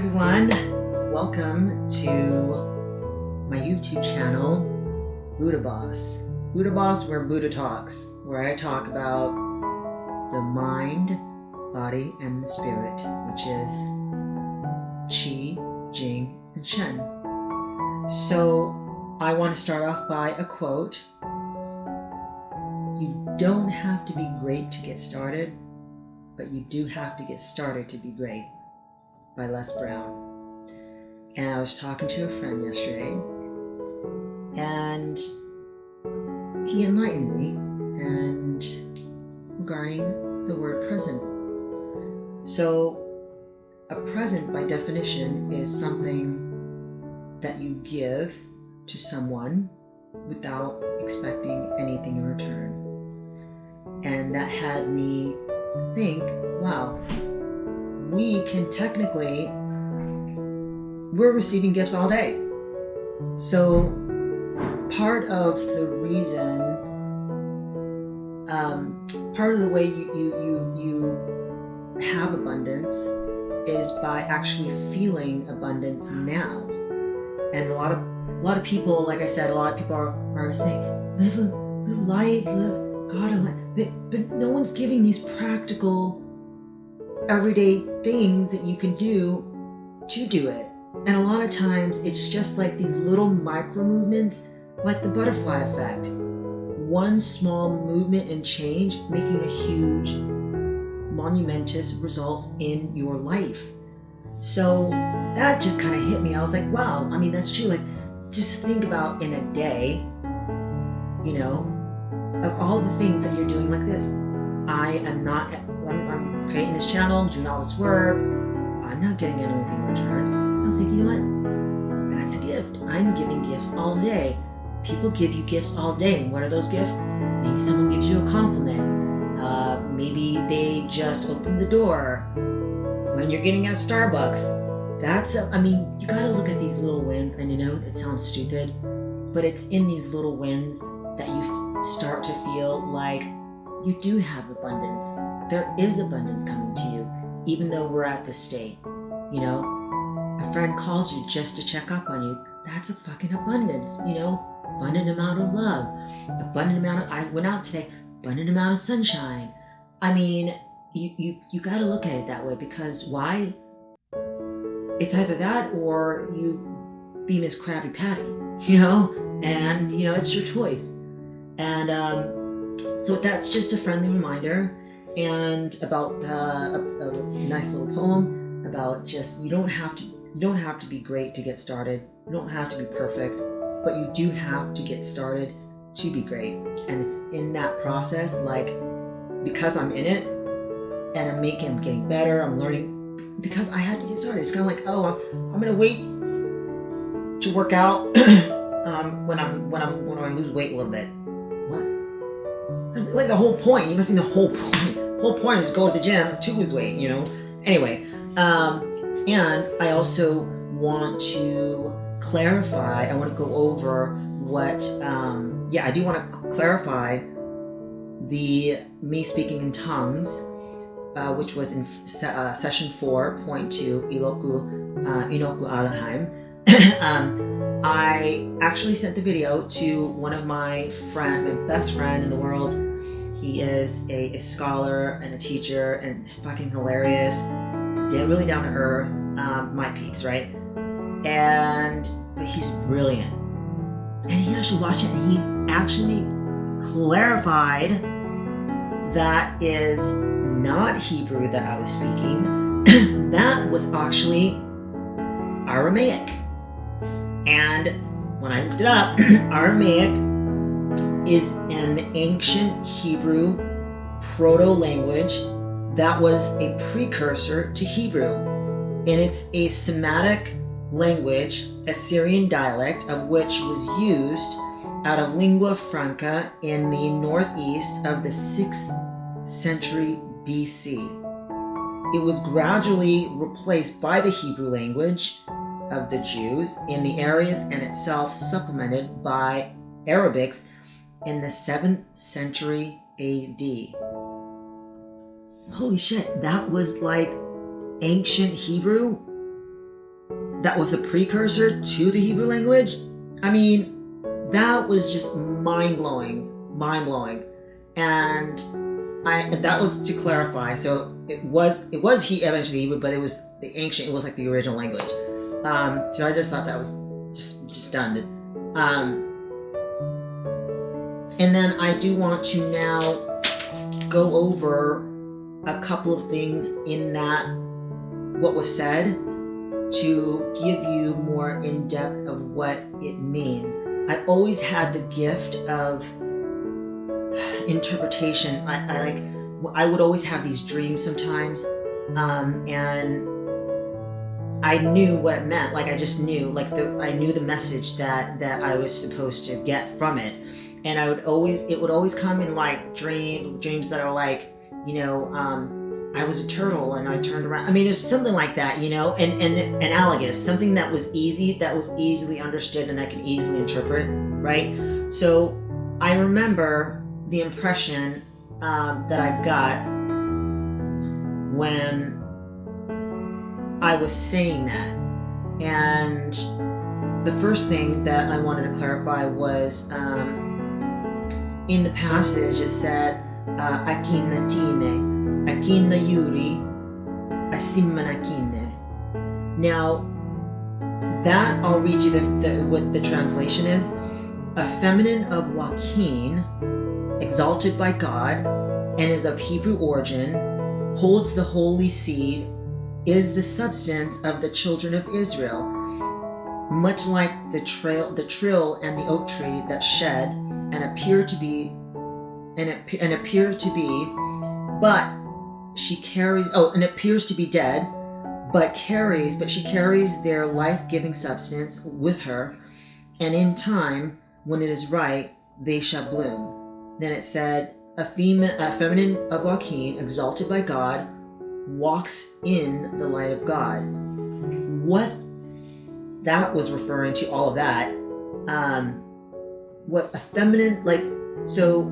everyone, welcome to my YouTube channel, Buddha Boss. Buddha Boss, where Buddha talks, where I talk about the mind, body, and the spirit, which is Qi, Jing, and Shen. So I want to start off by a quote. You don't have to be great to get started, but you do have to get started to be great, by Les Brown. And I was talking to a friend yesterday, and he enlightened me and regarding the word present. So a present by definition is something that you give to someone without expecting anything in return. And that had me think, wow, we can technically, we're receiving gifts all day. So part of the reason, part of the way you have abundance is by actually feeling abundance now. And a lot of people, like I said, a lot of people are saying, live light, live God, but no one's giving these practical everyday things that you can do to do it. And a lot of times it's just like these little micro movements, like the butterfly effect. One small movement and change making a huge, monumentous results in your life. So that just kind of hit me. I was like, wow, I mean, that's true. Like, just think about in a day, you know, of all the things that you're doing like this. I'm creating this channel, doing all this work. I'm not getting anything in return. I was like, you know what? That's a gift. I'm giving gifts all day. People give you gifts all day. And what are those gifts? Maybe someone gives you a compliment. Maybe they just open the door when you're getting at Starbucks. You gotta look at these little wins. And you know, it sounds stupid, but it's in these little wins that you start to feel like you do have abundance. There is abundance coming to you, even though we're at this state. You know, a friend calls you just to check up on you. That's a fucking abundance, you know? Abundant amount of love. I went out today, abundant amount of sunshine. I mean, you gotta look at it that way, because why? It's either that or you be Miss Krabby Patty, you know? And, you know, it's your choice. And, so that's just a friendly reminder, and about a nice little poem about just you don't have to be great to get started. You don't have to be perfect, but you do have to get started to be great. And it's in that process, like, because I'm in it and I'm getting better, I'm learning, because I had to get started. It's kind of like, oh, I'm gonna wait to work out when I lose weight a little bit. What? That's like the whole point. You must see the whole point. The whole point is go to the gym to lose weight, you know? Anyway, and I also want to clarify, I want to go over what, I do want to clarify the me speaking in tongues, which was in session 4.2, Enocho Eligheim. I actually sent the video to one of my best friend in the world. He is a scholar and a teacher and fucking hilarious, really down to earth, my peeps, right? But he's brilliant. And he actually watched it and he actually clarified that is not Hebrew that I was speaking. That was actually Aramaic. And when I looked it up, Aramaic is an ancient Hebrew proto-language that was a precursor to Hebrew. And it's a Semitic language, Assyrian dialect, of which was used out of lingua franca in the northeast of the 6th century BC. It was gradually replaced by the Hebrew language of the Jews in the areas, and itself supplemented by Arabics in the 7th century AD. Holy shit, that was like ancient Hebrew? that was the precursor to the Hebrew language. I mean, that was just mind-blowing. And that was to clarify. So it was eventually Hebrew, but it was the ancient. It was like the original language. So I just thought that was just stunned. And then I do want to now go over a couple of things in that what was said to give you more in depth of what it means. I've always had the gift of interpretation. I would always have these dreams sometimes, and I knew what it meant. Like I just knew, I knew the message that I was supposed to get from it, and it would always come in like dreams that are like, I was a turtle and I turned around. I mean, it's something like that, and analogous, something that was easily understood and I can easily interpret, right? So I remember the impression that I got when I was saying that. And the first thing that I wanted to clarify was in the passage it said, Akinatine, Akina Yuri, Asimanakine. Now, that I'll read you what the translation is. A feminine of Joaquin, exalted by God, and is of Hebrew origin, holds the holy seed, is the substance of the children of Israel, much like the trill and the oak tree that shed and appear to be, but she carries, and appears to be dead, but she carries their life-giving substance with her, and in time, when it is right, they shall bloom. Then it said, a feminine of Joaquin, exalted by God, walks in the light of God. What that was referring to, all of that, what a feminine, so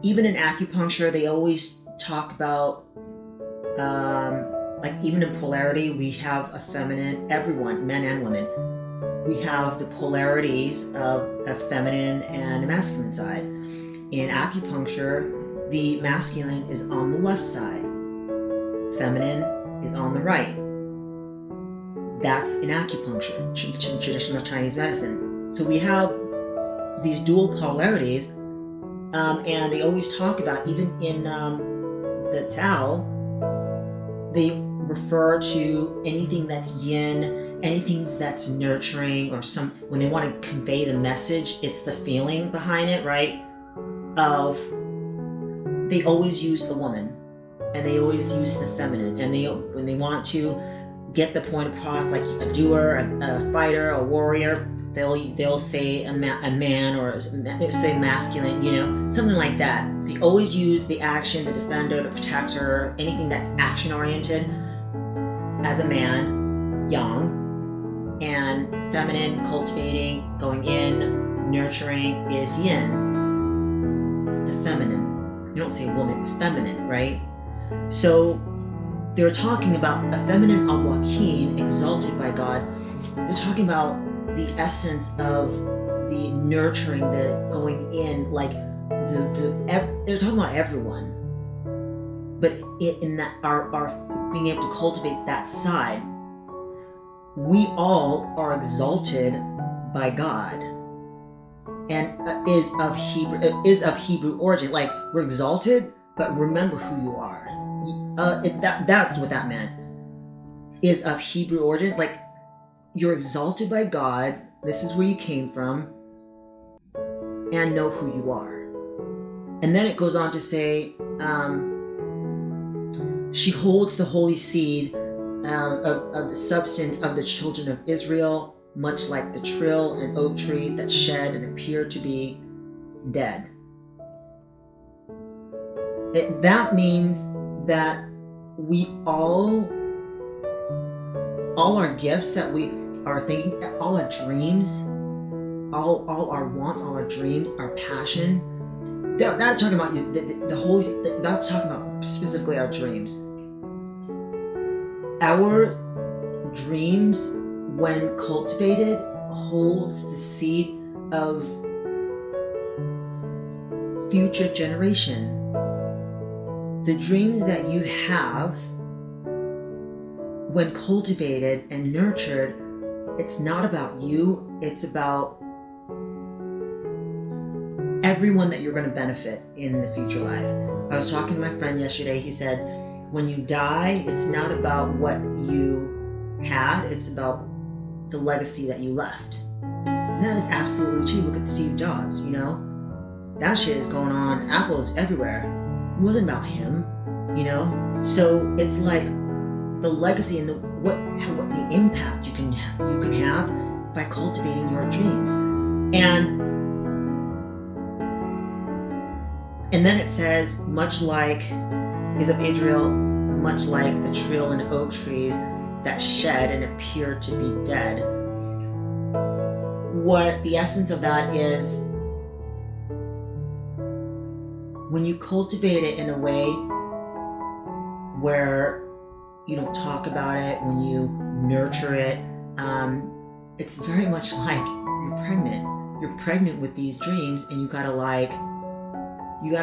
even in acupuncture, they always talk about, even in polarity, we have a feminine, everyone, men and women, we have the polarities of a feminine and a masculine side. In acupuncture, the masculine is on the left side, feminine is on the right. That's in acupuncture, traditional Chinese medicine. So we have these dual polarities, and they always talk about, even in the Tao, they refer to anything that's yin, anything that's nurturing, or when they want to convey the message, it's the feeling behind it, right? They always use a woman, and they always use the feminine, and when they want to get the point across, like a doer, a fighter, a warrior, they'll say a man, or say masculine, something like that. They always use the action, the defender, the protector, anything that's action oriented as a man, yang, and feminine, cultivating, going in, nurturing is yin, the feminine. You don't say woman, the feminine, right? So they're talking about a feminine of Joaquin, exalted by God. They're talking about the essence of the nurturing, the going in, they're talking about everyone. But in that, our being able to cultivate that side, we all are exalted by God, and is of Hebrew origin. Like, we're exalted, but remember who you are. That's what that meant. Is of Hebrew origin. Like, you're exalted by God. This is where you came from, and know who you are. And then it goes on to say, she holds the holy seed of the substance of the children of Israel, much like the trill and oak tree that shed and appear to be dead. That means that we all our gifts that we are thinking, all our dreams, all our wants, all our dreams, our passion, that's talking about the Holy. That's talking about specifically our dreams. Our dreams, when cultivated, holds the seed of future generation. The dreams that you have, when cultivated and nurtured, it's not about you, it's about everyone that you're going to benefit in the future life. I was talking to my friend yesterday. He said, when you die, it's not about what you had, it's about the legacy that you left. And that is absolutely true. Look at Steve Jobs, you know? That shit is going on. Apple is everywhere. It wasn't about him, you know? So it's like the legacy and what the impact you can have by cultivating your dreams. And then it says, much like is of Israel, much like the trill and oak trees that shed and appear to be dead. What the essence of that is, when you cultivate it in a way where you don't talk about it, when you nurture it, it's very much like you're pregnant. You're pregnant with these dreams, and you gotta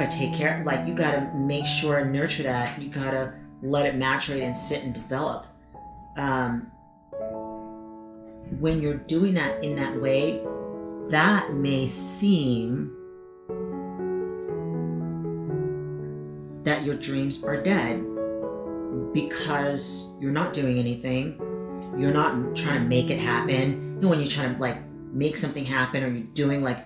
take care, like you gotta make sure and nurture that. You gotta let it maturate and sit and develop. When you're doing that in that way, that may seem that your dreams are dead because you're not doing anything. You're not trying to make it happen. You know, when you're trying to like make something happen, or you're doing like,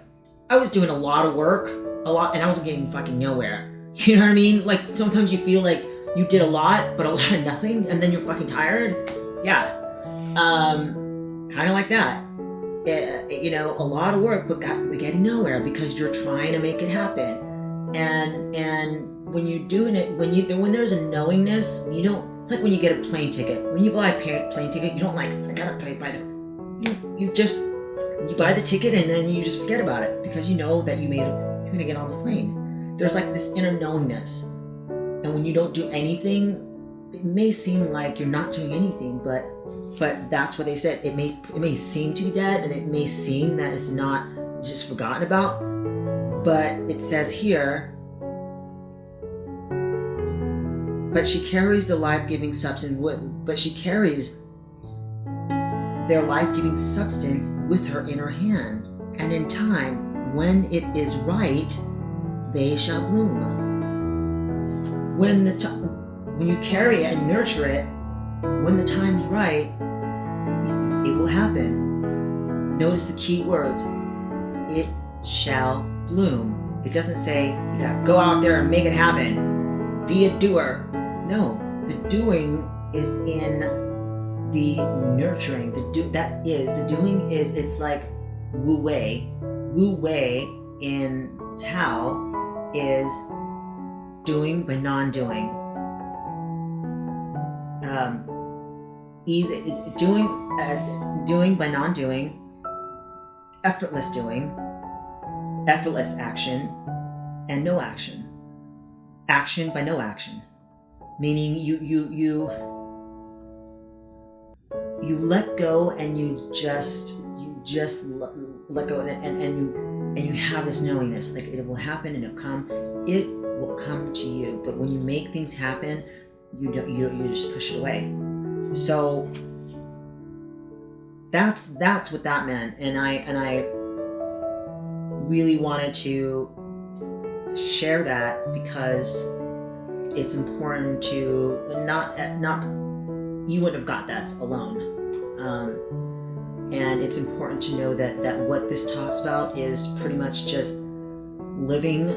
I was doing a lot of work, and I wasn't getting fucking nowhere. You know what I mean? Like sometimes you feel like you did a lot, but a lot of nothing, and then you're fucking tired. Yeah. Kind of like that. You know, a lot of work, but we're getting nowhere because you're trying to make it happen. And when you're doing it, when there's a knowingness, you don't. It's like when you get a plane ticket. When you buy a plane ticket, you don't like, I gotta pay by the. You buy the ticket and then you just forget about it because you know that you're gonna get on the plane. There's like this inner knowingness, and when you don't do anything, it may seem like you're not doing anything, but that's what they said. It may seem to be dead, and it may seem that it's just forgotten about. But it says here, but she carries the life-giving substance their life-giving substance with her in her hand, and in time, when it is right, they shall bloom. When you carry it and nurture it, when the time's right, it will happen. Notice the key words. It shall bloom. It doesn't say you gotta go out there and make it happen. Be a doer. No, the doing is in the nurturing. The doing is, it's like wu wei. Wu wei in Tao is doing by non-doing. Easy doing by non-doing, effortless doing, effortless action, and no action. Action by no action, meaning you let go and you just let go, and you have this knowingness, like it will happen and it will come to you. But when you make things happen, you just push it away. So that's what that meant, and I really wanted to share that because it's important to not you wouldn't have got that alone, and it's important to know that what this talks about is pretty much just living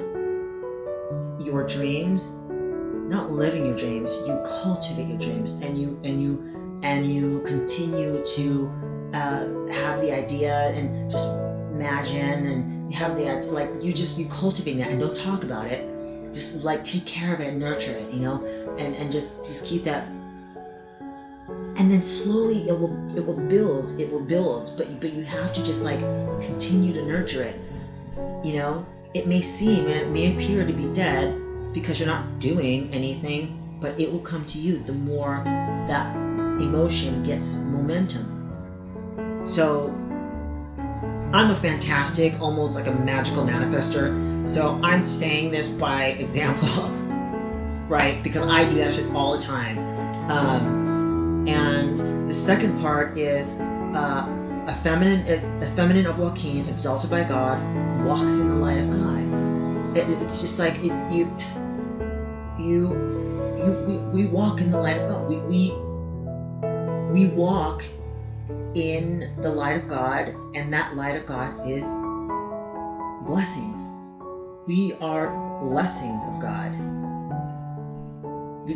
your dreams. Not living your dreams, you cultivate your dreams, and you continue to have the idea and just imagine, and you have the idea, like you cultivate that and don't talk about it. Just like take care of it and nurture it, you know, and just keep that. And then slowly it will build, but you have to just like continue to nurture it. You know, it may seem and it may appear to be dead because you're not doing anything, but it will come to you the more that emotion gets momentum. So I'm a fantastic, almost like a magical manifester. So I'm saying this by example, right? Because I do that shit all the time. And the second part is a feminine of Joaquin, exalted by God, walks in the light of God. It's just like we walk in the light of God. We walk in the light of God, and that light of God is blessings. We are blessings of God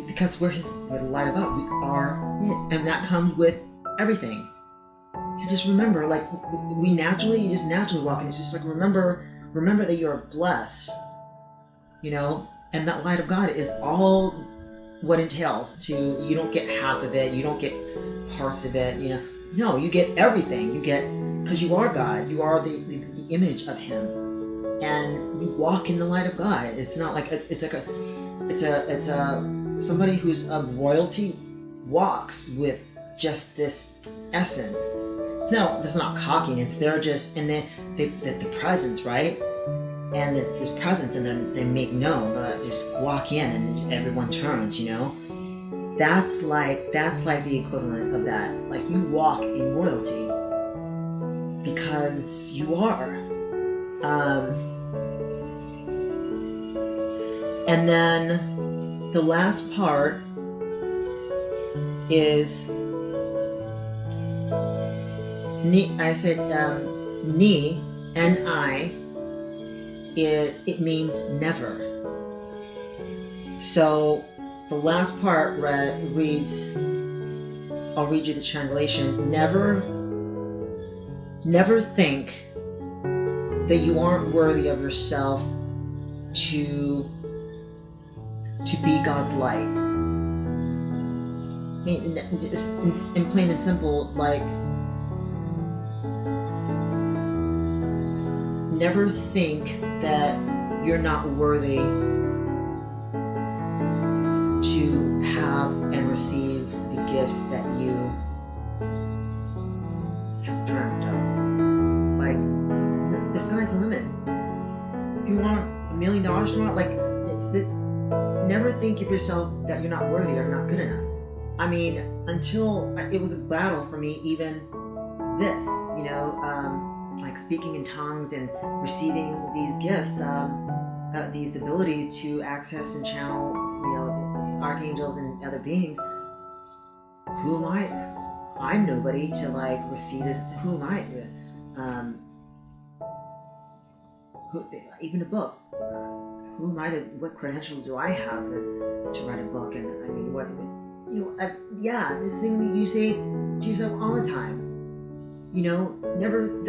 because we're the light of God. We are it, and that comes with everything. So just remember, like you just naturally walk in. It's just like remember that you're blessed, and that light of God is all what entails. You don't get half of it. You don't get parts of it. No, you get everything. You get, because you are God. You are the image of Him, and you walk in the light of God. It's not like it's somebody who's of royalty walks with just this essence. It's not cockiness. They're just, and then the presence, right? And it's this presence, and then they make known. Just walk in, and everyone turns. That's like the equivalent of that. Like you walk in royalty because you are. And then the last part is I said ni, N-I, it means never. So the last part reads, I'll read you the translation. Never think that you aren't worthy of yourself to be God's light. I mean, in plain and simple, like, never think that you're not worthy to have and receive the gifts that you have dreamt of. Like, the sky's the limit. If you want $1 million tomorrow, like, never think of yourself that you're not worthy or not good enough. I mean, until it was a battle for me, even this, like speaking in tongues and receiving these gifts, these abilities to access and channel, archangels and other beings. Who am I? I'm nobody to like receive this. Who am I? Even a book. Who am I to? What credentials do I have to write a book? And I mean, what? This thing you say to yourself all the time. Never.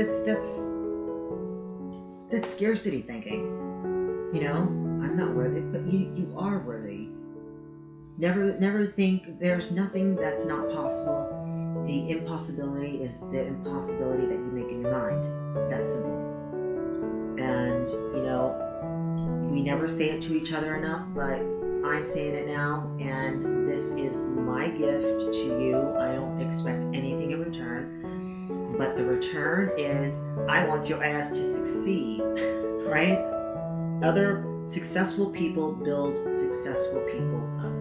That's scarcity thinking. I'm not worthy, but you are worthy. Never think there's nothing that's not possible. The impossibility is the impossibility that you make in your mind. That's simple. And we never say it to each other enough, but I'm saying it now, and this is my gift to you. I don't expect anything in return, but the return is I want your ass to succeed, right? Other successful people build successful people up.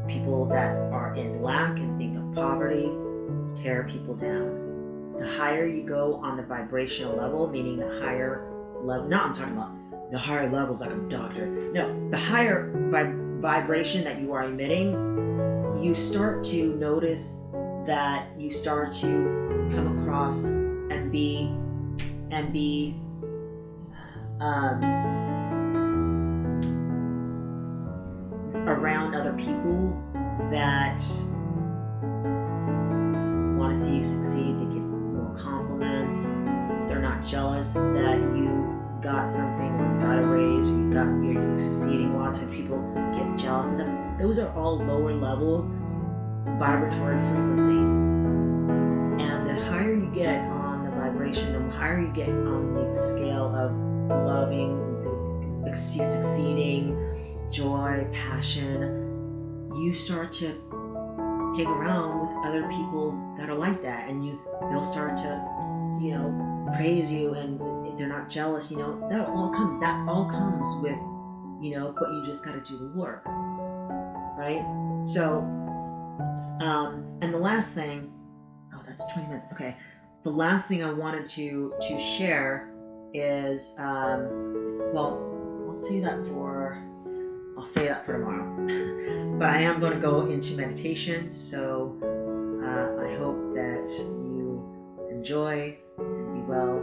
People that are in lack and think of poverty tear people down. The higher you go on the vibrational level, meaning the higher level, I'm talking about the higher levels like a doctor. No, the higher vibration that you are emitting, you start to notice that you start to come across and be around other people that want to see you succeed. They give more compliments. They're not jealous that you got something or you got a raise or you're succeeding. A lot of times people get jealous and stuff. Those are all lower level vibratory frequencies. And the higher you get on the vibration, the higher you get on the scale of loving, succeeding, joy, passion, you start to hang around with other people that are like that, and they'll start to, praise you, and if they're not jealous, that all comes with, what you just got to do the work, right? So, and the last thing, oh, that's 20 minutes. Okay, the last thing I wanted to share is, well, I'll say that for tomorrow. But I am going to go into meditation, so I hope that you enjoy and be well.